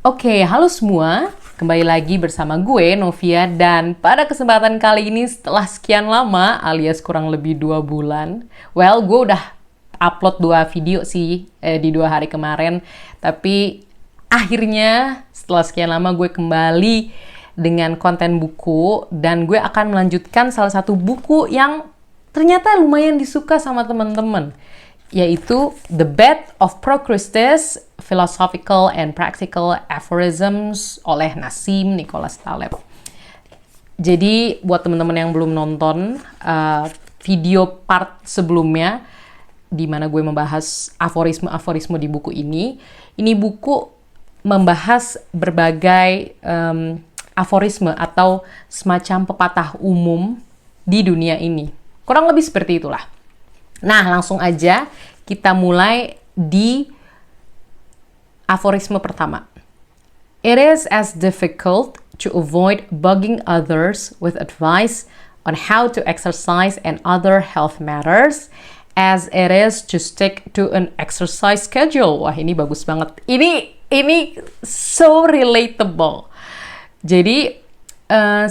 Oke, halo semua. Kembali lagi bersama gue, Novia. Dan pada kesempatan kali ini setelah sekian lama, alias kurang lebih 2 bulan. Well, gue udah upload 2 video sih di 2 hari kemarin. Tapi akhirnya setelah sekian lama gue kembali dengan konten buku. Dan gue akan melanjutkan salah satu buku yang ternyata lumayan disuka sama teman-teman, yaitu The Bed of Procrustes, Philosophical and Practical Aphorisms oleh Nassim Nicholas Taleb. Jadi buat teman-teman yang belum nonton video part sebelumnya, di mana gue membahas aforisme-aforisme di buku ini buku membahas berbagai aforisme atau semacam pepatah umum di dunia ini. Kurang lebih seperti itulah. Nah, langsung aja kita mulai di aforisme pertama. It is as difficult to avoid bugging others with advice on how to exercise and other health matters as it is to stick to an exercise schedule. Wah, ini bagus banget. Ini so relatable. Jadi,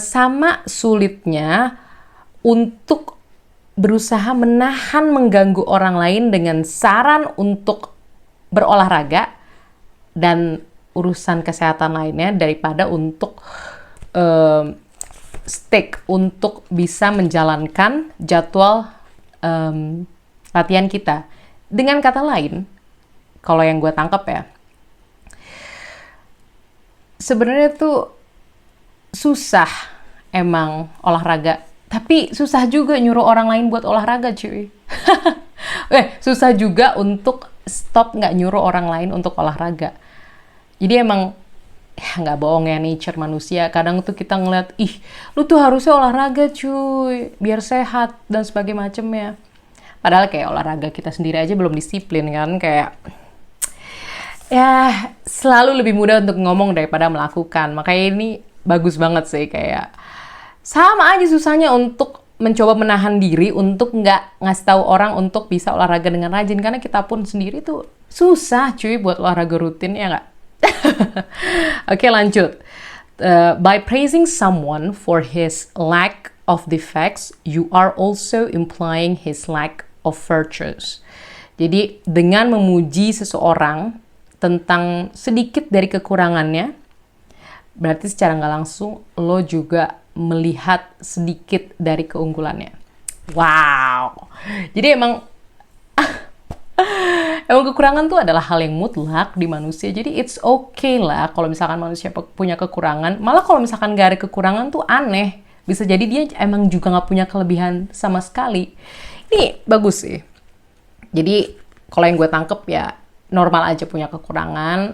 sama sulitnya untuk berusaha menahan mengganggu orang lain dengan saran untuk berolahraga dan urusan kesehatan lainnya daripada untuk stick untuk bisa menjalankan jadwal latihan kita. Dengan kata lain, kalau yang gue tangkap ya, sebenarnya tuh susah emang olahraga. Tapi susah juga nyuruh orang lain buat olahraga, cuy. Susah juga untuk stop nggak nyuruh orang lain untuk olahraga. Jadi emang, ya nggak bohong ya, nature manusia. Kadang tuh kita ngeliat, lu tuh harusnya olahraga, cuy, biar sehat, dan sebagainya macemnya. Padahal kayak olahraga kita sendiri aja belum disiplin, kan? Kayak, ya selalu lebih mudah untuk ngomong daripada melakukan. Makanya ini bagus banget sih, kayak sama aja susahnya untuk mencoba menahan diri untuk nggak ngasih tahu orang untuk bisa olahraga dengan rajin, karena kita pun sendiri tuh susah cuy buat olahraga rutin, ya nggak? Oke, lanjut. By praising someone for his lack of defects, you are also implying his lack of virtues. Jadi dengan memuji seseorang tentang sedikit dari kekurangannya, berarti secara nggak langsung lo juga melihat sedikit dari keunggulannya. Wow. Jadi emang kekurangan tuh adalah hal yang mutlak di manusia. Jadi it's okay lah kalau misalkan manusia punya kekurangan. Malah kalau misalkan gak ada kekurangan tuh aneh. Bisa jadi dia emang juga gak punya kelebihan sama sekali. Ini bagus sih. Jadi kalau yang gue tangkep ya, normal aja punya kekurangan.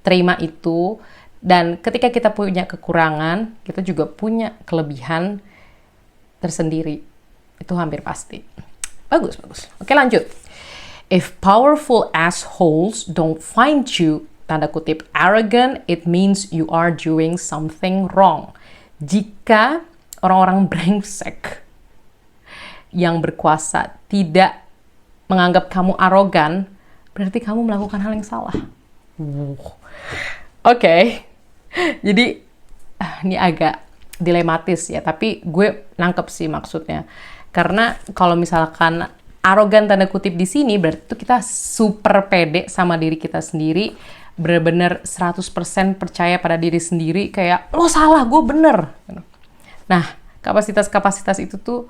Terima itu. Dan ketika kita punya kekurangan, kita juga punya kelebihan tersendiri. Itu hampir pasti. Bagus. Oke, lanjut. If powerful assholes don't find you, tanda kutip, arrogant, it means you are doing something wrong. Jika orang-orang brengsek yang berkuasa tidak menganggap kamu arogan, berarti kamu melakukan hal yang salah. Oke. Jadi ini agak dilematis ya, tapi gue nangkep sih maksudnya. Karena kalau misalkan arogan tanda kutip di sini, berarti tuh kita super pede sama diri kita sendiri, bener-bener 100% percaya pada diri sendiri, kayak lo salah, gue bener. Nah, kapasitas-kapasitas itu tuh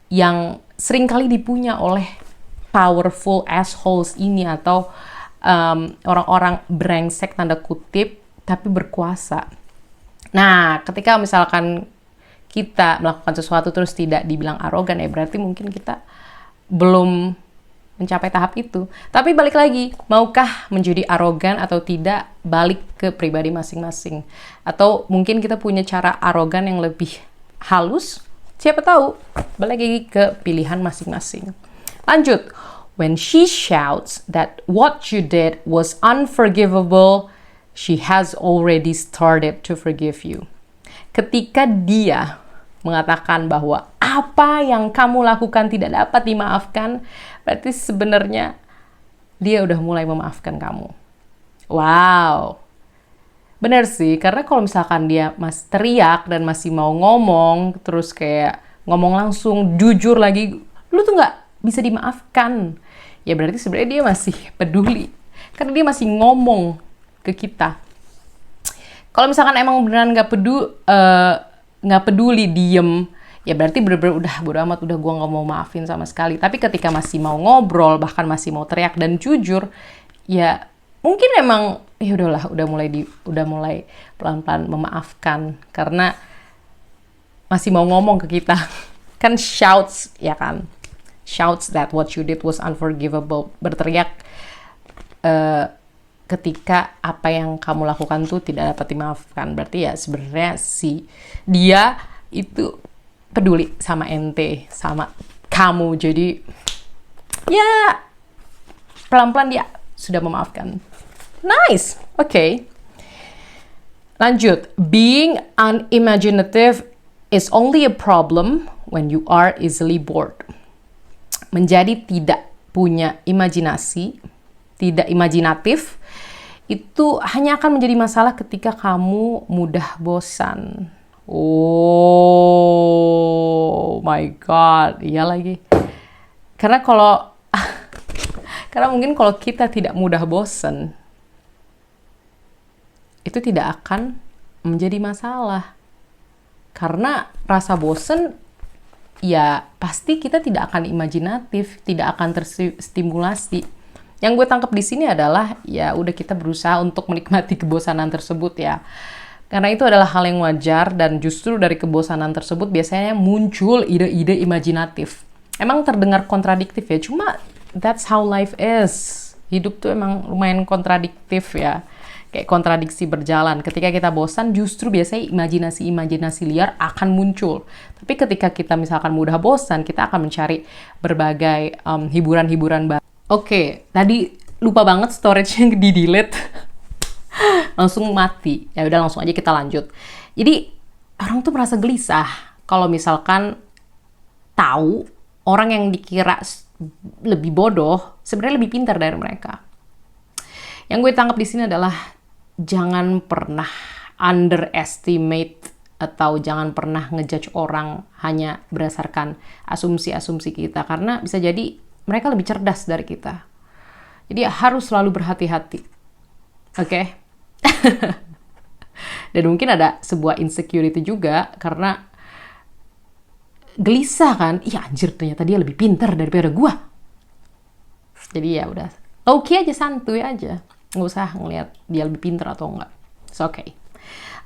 yang sering kali dipunya oleh powerful assholes ini, atau orang-orang brengsek tanda kutip tapi berkuasa. Nah, ketika misalkan kita melakukan sesuatu terus tidak dibilang arogan, ya berarti mungkin kita belum mencapai tahap itu. Tapi balik lagi, maukah menjadi arogan atau tidak, balik ke pribadi masing-masing. Atau mungkin kita punya cara arogan yang lebih halus, siapa tahu, balik lagi ke pilihan masing-masing. Lanjut. When she shouts that what you did was unforgivable, she has already started to forgive you. Ketika dia mengatakan bahwa apa yang kamu lakukan tidak dapat dimaafkan, berarti sebenarnya dia udah mulai memaafkan kamu. Wow. Bener sih, karena kalau misalkan dia masih teriak dan masih mau ngomong, terus kayak ngomong langsung, jujur lagi, lu tuh nggak bisa dimaafkan. Ya berarti sebenarnya dia masih peduli, karena dia masih ngomong ke kita. Kalau misalkan emang beneran nggak peduli, diem, ya berarti bener-bener udah bodo amat, udah gua nggak mau maafin sama sekali. Tapi ketika masih mau ngobrol, bahkan masih mau teriak dan jujur, ya mungkin emang ya udahlah, udah mulai pelan-pelan memaafkan karena masih mau ngomong ke kita. Kan shouts, ya kan, shouts that what you did was unforgivable, berteriak ketika apa yang kamu lakukan tuh tidak dapat dimaafkan. Berarti ya sebenarnya si dia itu peduli sama ente, sama kamu. Jadi ya pelan-pelan dia sudah memaafkan. Nice. Okay. Lanjut. Being unimaginative is only a problem when you are easily bored. Menjadi tidak punya imajinasi, tidak imajinatif, itu hanya akan menjadi masalah ketika kamu mudah bosan. Oh my god, iya lagi. Karena mungkin kalau kita tidak mudah bosan, itu tidak akan menjadi masalah. Karena rasa bosen, ya pasti kita tidak akan imajinatif, tidak akan terstimulasi. Yang gue tangkap di sini adalah, ya udah kita berusaha untuk menikmati kebosanan tersebut ya. Karena itu adalah hal yang wajar, dan justru dari kebosanan tersebut biasanya muncul ide-ide imajinatif. Emang terdengar kontradiktif ya, cuma that's how life is. Hidup tuh emang lumayan kontradiktif ya. Kayak kontradiksi berjalan. Ketika kita bosan, justru biasanya imajinasi-imajinasi liar akan muncul. Tapi ketika kita misalkan mudah bosan, kita akan mencari berbagai hiburan-hiburan baru. Oke, tadi lupa banget storage-nya di-delete. Langsung mati. Ya udah, langsung aja kita lanjut. Jadi, orang tuh merasa gelisah kalau misalkan tahu orang yang dikira lebih bodoh sebenarnya lebih pintar dari mereka. Yang gue tangkap di sini adalah jangan pernah underestimate atau jangan pernah ngejudge orang hanya berdasarkan asumsi-asumsi kita, karena bisa jadi mereka lebih cerdas dari kita. Jadi harus selalu berhati-hati. Oke? Dan mungkin ada sebuah insecurity juga karena gelisah kan, iya anjir ternyata dia lebih pintar daripada gua. Jadi ya udah, oke aja, santuy aja. Nggak usah ngeliat dia lebih pintar atau enggak. It's okay.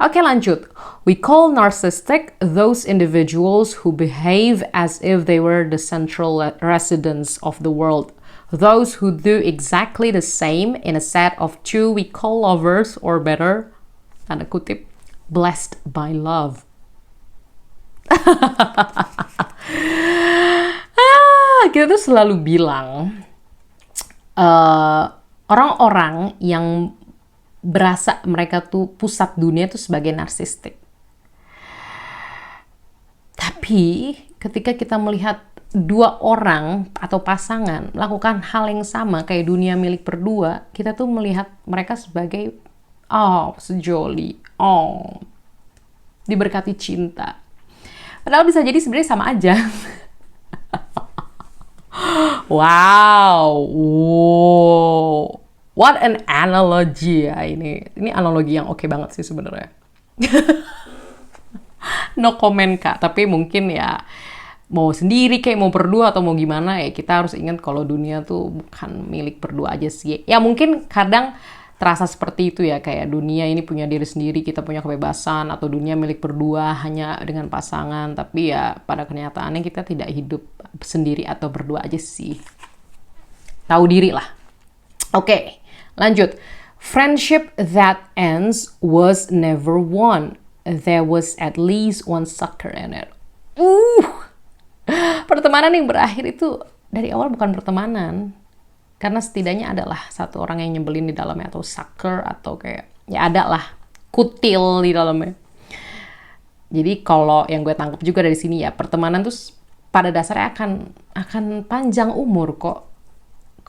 Oke, lanjut. We call narcissistic those individuals who behave as if they were the central residents of the world. Those who do exactly the same in a set of two we call lovers, or better, tanda kutip, blessed by love. Kita tuh selalu bilang orang-orang yang berasa mereka tuh pusat dunia tuh sebagai narsistik. Tapi ketika kita melihat dua orang atau pasangan melakukan hal yang sama kayak dunia milik berdua, kita tuh melihat mereka sebagai sejoli, diberkati cinta. Padahal bisa jadi sebenarnya sama aja. Wow, what an analogy ya ini. Ini analogi yang oke banget sih sebenarnya. No comment Kak, tapi mungkin ya mau sendiri kayak mau berdua atau mau gimana ya, kita harus ingat kalau dunia tuh bukan milik berdua aja sih. Ya mungkin kadang terasa seperti itu ya, kayak dunia ini punya diri sendiri, kita punya kebebasan, atau dunia milik berdua hanya dengan pasangan. Tapi ya pada kenyataannya kita tidak hidup sendiri atau berdua aja sih. Tahu diri lah. Oke, lanjut. Friendship that ends was never won. There was at least one sucker in it. Pertemanan yang berakhir itu dari awal bukan pertemanan. Karena setidaknya adalah satu orang yang nyebelin di dalamnya, atau sucker, atau kayak ya ada lah kutil di dalamnya. Jadi kalau yang gue tangkap juga dari sini ya, pertemanan tuh pada dasarnya akan panjang umur kok.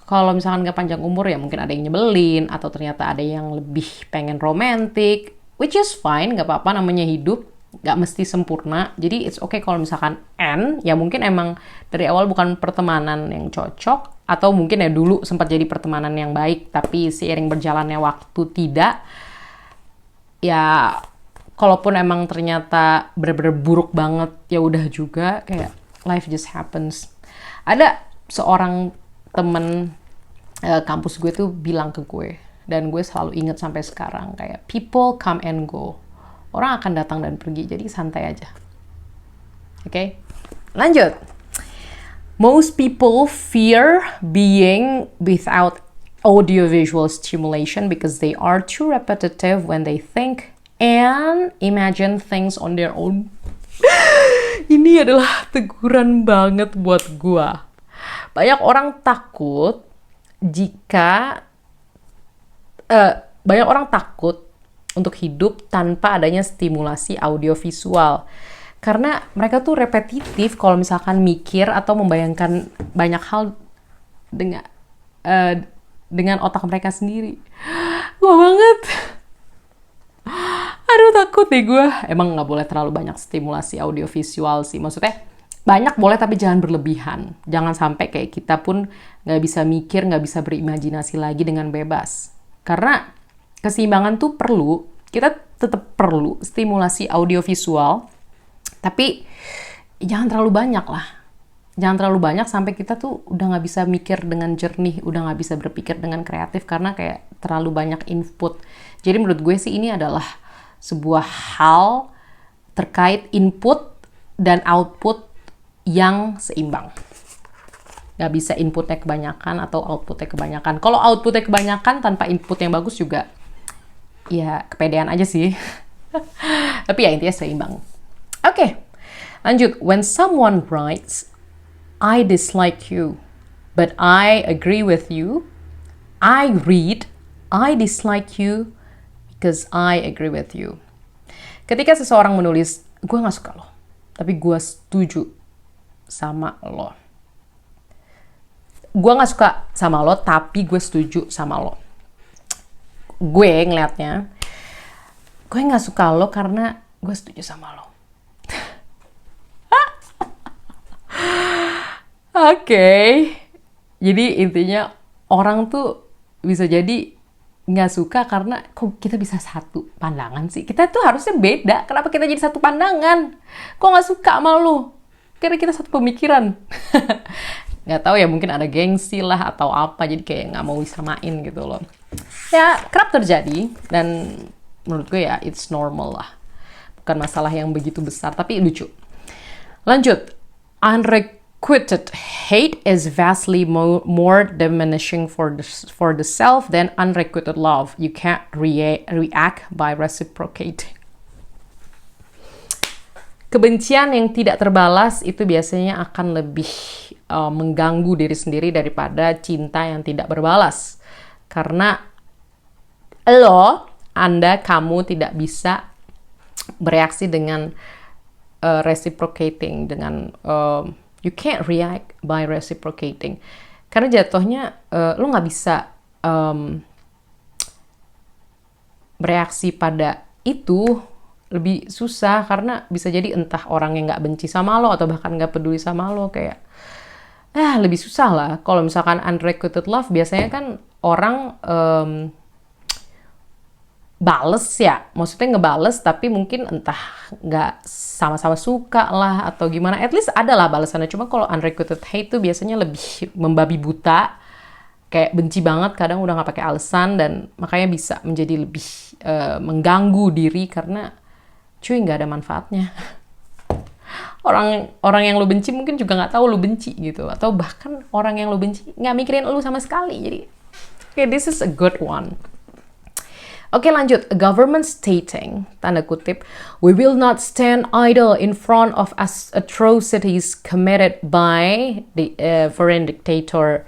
Kalau misalkan gak panjang umur ya mungkin ada yang nyebelin, atau ternyata ada yang lebih pengen romantik, which is fine, nggak apa-apa, namanya hidup, nggak mesti sempurna. Jadi it's okay kalau misalkan end, ya mungkin emang dari awal bukan pertemanan yang cocok, atau mungkin ya dulu sempat jadi pertemanan yang baik, tapi seiring berjalannya waktu tidak. Ya, kalaupun emang ternyata bener-bener buruk banget, ya udah juga, kayak life just happens. Ada seorang temen kampus gue tuh bilang ke gue, dan gue selalu inget sampai sekarang, kayak people come and go. Orang akan datang dan pergi, jadi santai aja. Oke? Lanjut. Most people fear being without audiovisual stimulation because they are too repetitive when they think and imagine things on their own. Ini adalah teguran banget buat gue. Banyak orang takut banyak orang takut untuk hidup tanpa adanya stimulasi audiovisual. Karena mereka tuh repetitif kalau misalkan mikir atau membayangkan banyak hal dengan otak mereka sendiri. Wah banget. Aduh, takut deh gue. Emang nggak boleh terlalu banyak stimulasi audiovisual sih. Maksudnya banyak boleh, tapi jangan berlebihan. Jangan sampai kayak kita pun nggak bisa mikir, nggak bisa berimajinasi lagi dengan bebas. Karena keseimbangan tuh perlu. Kita tetap perlu stimulasi audiovisual, tapi jangan terlalu banyak lah. Jangan terlalu banyak sampai kita tuh udah nggak bisa mikir dengan jernih, udah nggak bisa berpikir dengan kreatif karena kayak terlalu banyak input. Jadi menurut gue sih ini adalah sebuah hal terkait input dan output yang seimbang. Nggak bisa inputnya kebanyakan atau outputnya kebanyakan. Kalau outputnya kebanyakan tanpa input yang bagus juga, ya kepedean aja sih. Tapi ya intinya seimbang. Oke, lanjut. When someone writes, I dislike you, but I agree with you. I read, I dislike you because I agree with you. Ketika seseorang menulis, gue gak suka lo, tapi gue setuju sama lo. Gue gak suka sama lo, tapi gue setuju sama lo. Gue ngeliatnya, gue gak suka lo karena gue setuju sama lo. Oke. Jadi intinya orang tuh bisa jadi nggak suka karena kok kita bisa satu pandangan sih. Kita tuh harusnya beda. Kenapa kita jadi satu pandangan? Kok nggak suka sama lu? Karena kita satu pemikiran. Nggak tahu ya, mungkin ada gengsi lah atau apa. Jadi kayak nggak mau disamain gitu loh. Ya kerap terjadi dan menurut gue ya it's normal lah. Bukan masalah yang begitu besar tapi lucu. Lanjut. Unrequited hate is vastly more diminishing for the self than unrequited love. You can't react by reciprocating. Kebencian yang tidak terbalas itu biasanya akan lebih mengganggu diri sendiri daripada cinta yang tidak berbalas. Karena kamu tidak bisa bereaksi dengan reciprocating, dengan you can't react by reciprocating. Karena jatuhnya lo nggak bisa bereaksi pada itu, lebih susah karena bisa jadi entah orang yang nggak benci sama lo atau bahkan nggak peduli sama lo, kayak lebih susah lah. Kalau misalkan unrequited love biasanya kan orang bales ya, maksudnya ngebales tapi mungkin entah nggak sama-sama suka lah atau gimana, at least ada lah balasannya. Cuma kalau unrequited hate tuh biasanya lebih membabi buta, kayak benci banget, kadang udah nggak pakai alasan, dan makanya bisa menjadi lebih mengganggu diri karena cuy nggak ada manfaatnya. Orang yang lu benci mungkin juga nggak tahu lu benci gitu, atau bahkan orang yang lu benci nggak mikirin lu sama sekali. Jadi this is a good one. Oke, lanjut. A government stating, tanda kutip, we will not stand idle in front of atrocities committed by the foreign dictator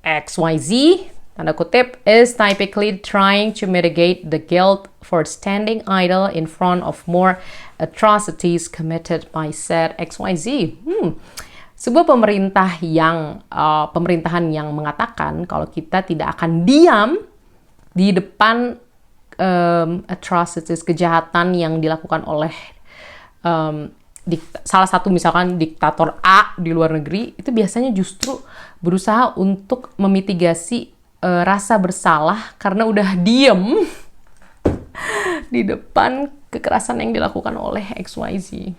XYZ, tanda kutip, is typically trying to mitigate the guilt for standing idle in front of more atrocities committed by said XYZ. Sebuah pemerintahan yang mengatakan kalau kita tidak akan diam di depan atrocities, kejahatan yang dilakukan oleh salah satu misalkan diktator A di luar negeri, itu biasanya justru berusaha untuk memitigasi rasa bersalah karena udah diem di depan kekerasan yang dilakukan oleh XYZ.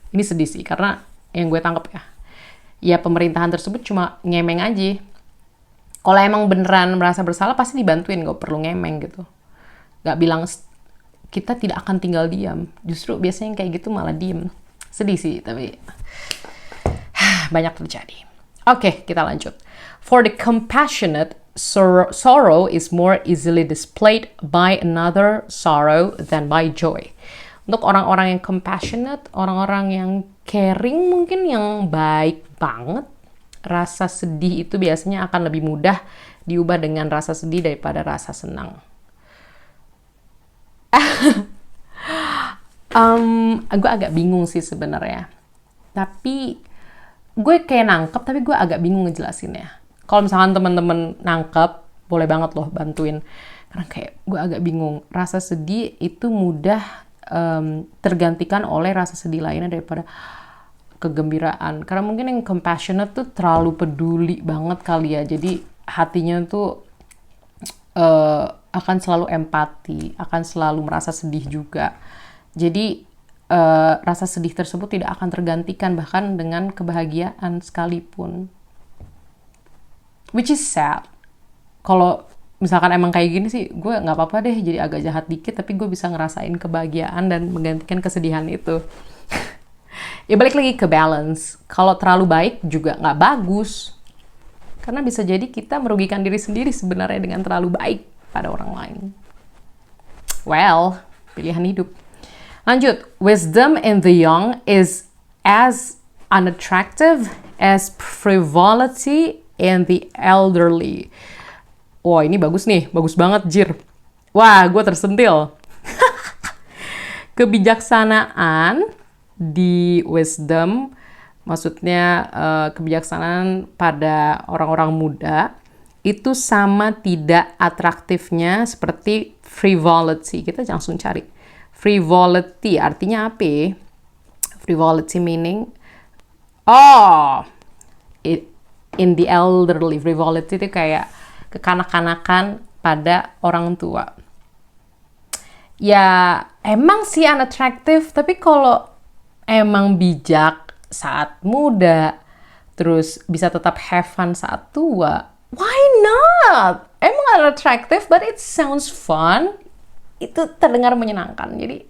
Ini sedih sih, karena yang gue tangkap ya pemerintahan tersebut cuma ngemeng aja. Kalau emang beneran merasa bersalah pasti dibantuin, gak perlu ngemeng gitu. Gak bilang kita tidak akan tinggal diam. Justru biasanya yang kayak gitu malah diem. Sedih sih, tapi banyak terjadi. Oke, kita lanjut. For the compassionate, sorrow is more easily displayed by another sorrow than by joy. Untuk orang-orang yang compassionate, orang-orang yang caring mungkin, yang baik banget, rasa sedih itu biasanya akan lebih mudah diubah dengan rasa sedih daripada rasa senang. Gue agak bingung sih sebenarnya. Tapi gue kayak nangkep, tapi gue agak bingung ngejelasinnya. Kalau misalkan teman-teman nangkep, boleh banget loh bantuin. Karena kayak gue agak bingung. Rasa sedih itu mudah tergantikan oleh rasa sedih lainnya daripada kegembiraan. Karena mungkin yang compassionate tuh terlalu peduli banget kali ya. Jadi hatinya tuh akan selalu empati, akan selalu merasa sedih juga. Jadi rasa sedih tersebut tidak akan tergantikan bahkan dengan kebahagiaan sekalipun. Which is sad. Kalau misalkan emang kayak gini sih, gue nggak apa-apa deh jadi agak jahat dikit, tapi gue bisa ngerasain kebahagiaan dan menggantikan kesedihan itu. Ya balik lagi ke balance. Kalau terlalu baik juga nggak bagus. Karena bisa jadi kita merugikan diri sendiri sebenarnya dengan terlalu baik pada orang lain. Well, pilihan hidup. Lanjut. Wisdom in the young is as unattractive as frivolity in the elderly. Wah, ini bagus nih. Bagus banget, Jir. Wah, gue tersentil. Kebijaksanaan di wisdom, maksudnya kebijaksanaan pada orang-orang muda, itu sama tidak atraktifnya seperti frivolity. Kita langsung cari. Frivolity artinya apa? Frivolity meaning, in the elderly. Frivolity itu kayak kekanak-kanakan pada orang tua. Ya, emang sih unattractive, tapi kalau emang bijak saat muda, terus bisa tetap have fun saat tua, why not? Emang unattractive, but it sounds fun. Itu terdengar menyenangkan, jadi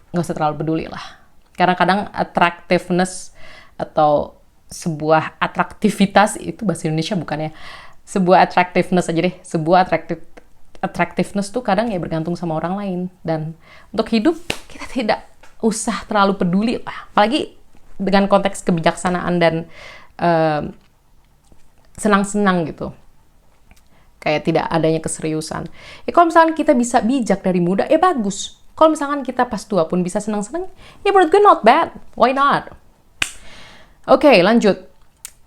nggak usah terlalu peduli lah. Karena kadang attractiveness atau sebuah atraktivitas, itu bahasa Indonesia bukan ya, sebuah attractiveness aja deh, sebuah attractiveness tuh kadang ya bergantung sama orang lain. Dan untuk hidup kita tidak usah terlalu peduli lah, apalagi dengan konteks kebijaksanaan dan senang-senang gitu, kayak tidak adanya keseriusan. Ya kalau misalkan kita bisa bijak dari muda, ya bagus. Kalau misalkan kita pas tua pun bisa senang-senang, ya menurut gue not bad, why not? Oke, lanjut.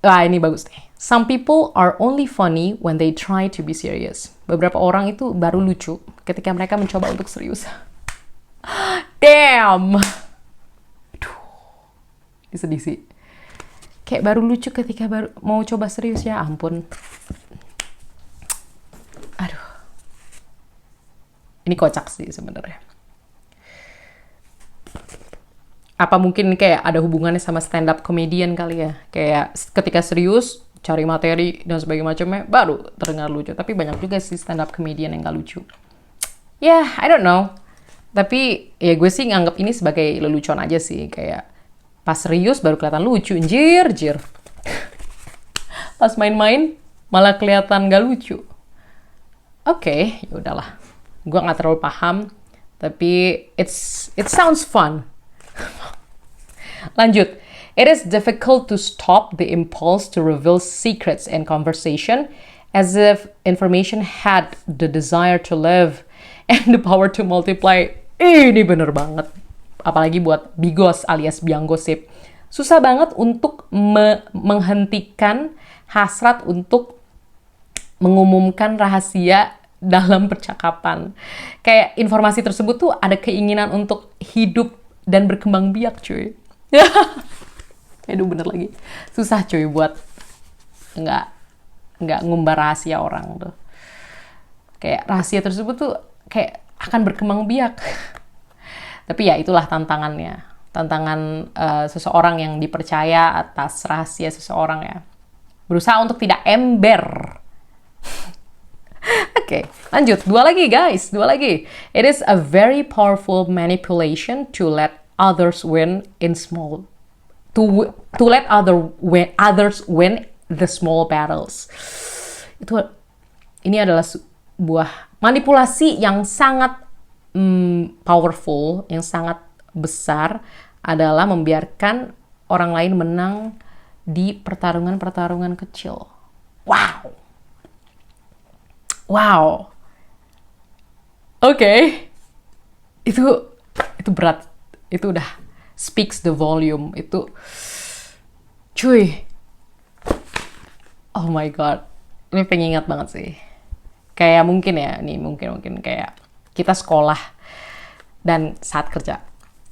Ini bagus deh. Some people are only funny when they try to be serious. Beberapa orang itu baru lucu ketika mereka mencoba untuk serius. Damn! Aduh, ini sedih sih. Kayak baru lucu ketika baru mau coba serius, ya ampun. Aduh. Ini kocak sih sebenarnya. Apa mungkin kayak ada hubungannya sama stand up comedian kali ya? Kayak ketika serius, cari materi dan sebagainya macamnya, baru terdengar lucu. Tapi banyak juga sih stand up comedian yang gak lucu. Yeah, I don't know. Tapi ya gue sih nganggap ini sebagai lelucon aja sih. Kayak pas serius baru kelihatan lucu. Jir. Pas main-main malah kelihatan gak lucu. Oke, ya udahlah. Gue gak terlalu paham. Tapi it sounds fun. Lanjut. It is difficult to stop the impulse to reveal secrets in conversation, as if information had the desire to live and the power to multiply. Ini bener banget. Apalagi buat bigos alias biang gosip. Susah banget untuk menghentikan hasrat untuk mengumumkan rahasia dalam percakapan. Kayak informasi tersebut tuh ada keinginan untuk hidup dan berkembang biak, cuy. Aduh, bener lagi. Susah, cuy, buat nggak ngumbar rahasia orang tuh. Kayak rahasia tersebut tuh kayak akan berkembang biak. Tapi ya itulah tantangannya. Tantangan seseorang yang dipercaya atas rahasia seseorang ya. Berusaha untuk tidak ember. Oke, lanjut. Dua lagi, guys. Dua lagi. It is a very powerful manipulation to let others win in small. To let others win the small battles. Ini adalah sebuah manipulasi yang sangat powerful, yang sangat besar, adalah membiarkan orang lain menang di pertarungan-pertarungan kecil. Wow. Wow. Oke. Itu berat. Itu udah speaks the volume. Itu cuy. Oh my god. Ini pengingat banget sih. Kayak mungkin ya, nih mungkin kayak kita sekolah dan saat kerja.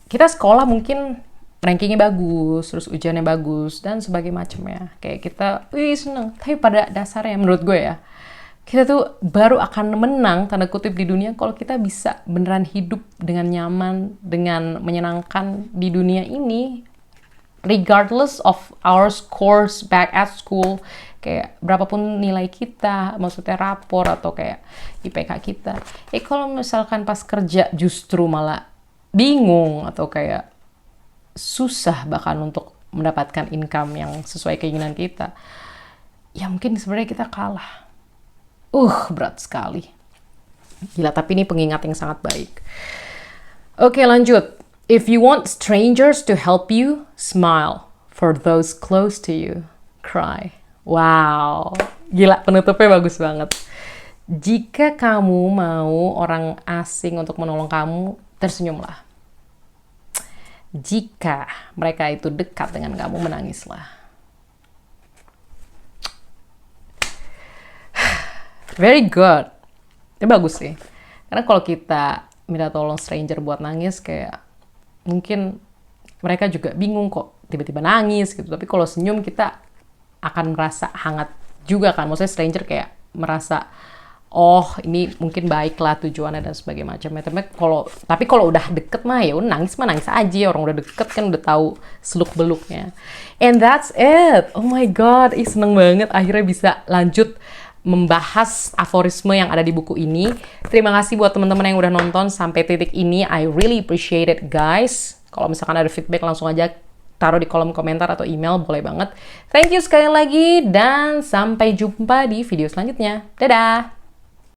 Kita sekolah mungkin rankingnya bagus, terus ujiannya bagus, dan sebagainya macamnya. Kayak kita, seneng. Tapi pada dasarnya menurut gue ya, kita tuh baru akan menang, tanda kutip, di dunia kalau kita bisa beneran hidup dengan nyaman, dengan menyenangkan di dunia ini, regardless of our scores back at school, kayak berapapun nilai kita, maksudnya rapor atau kayak IPK kita. Kalau misalkan pas kerja justru malah bingung atau kayak susah bahkan untuk mendapatkan income yang sesuai keinginan kita, ya mungkin sebenarnya kita kalah. Berat sekali. Gila, tapi ini pengingat yang sangat baik. Oke, lanjut. If you want strangers to help you, smile. For those close to you, cry. Wow. Gila, penutupnya bagus banget. Jika kamu mau orang asing untuk menolong kamu, tersenyumlah. Jika mereka itu dekat dengan kamu, menangislah. Very good. Ini bagus sih. Karena kalau kita minta tolong stranger buat nangis, kayak mungkin mereka juga bingung kok tiba-tiba nangis gitu. Tapi kalau senyum, kita akan merasa hangat juga kan. Maksudnya stranger kayak merasa, ini mungkin baiklah tujuannya dan sebagainya macamnya. Tapi kalau udah deket mah ya udah nangis aja. Orang udah deket kan udah tahu seluk-beluknya. And that's it. Oh my god, seneng banget akhirnya bisa lanjut membahas aforisme yang ada di buku ini. Terima kasih buat teman-teman yang udah nonton sampai titik ini. I really appreciate it, guys. Kalau misalkan ada feedback, langsung aja taruh di kolom komentar atau email, boleh banget. Thank you sekali lagi, dan sampai jumpa di video selanjutnya. Dadah!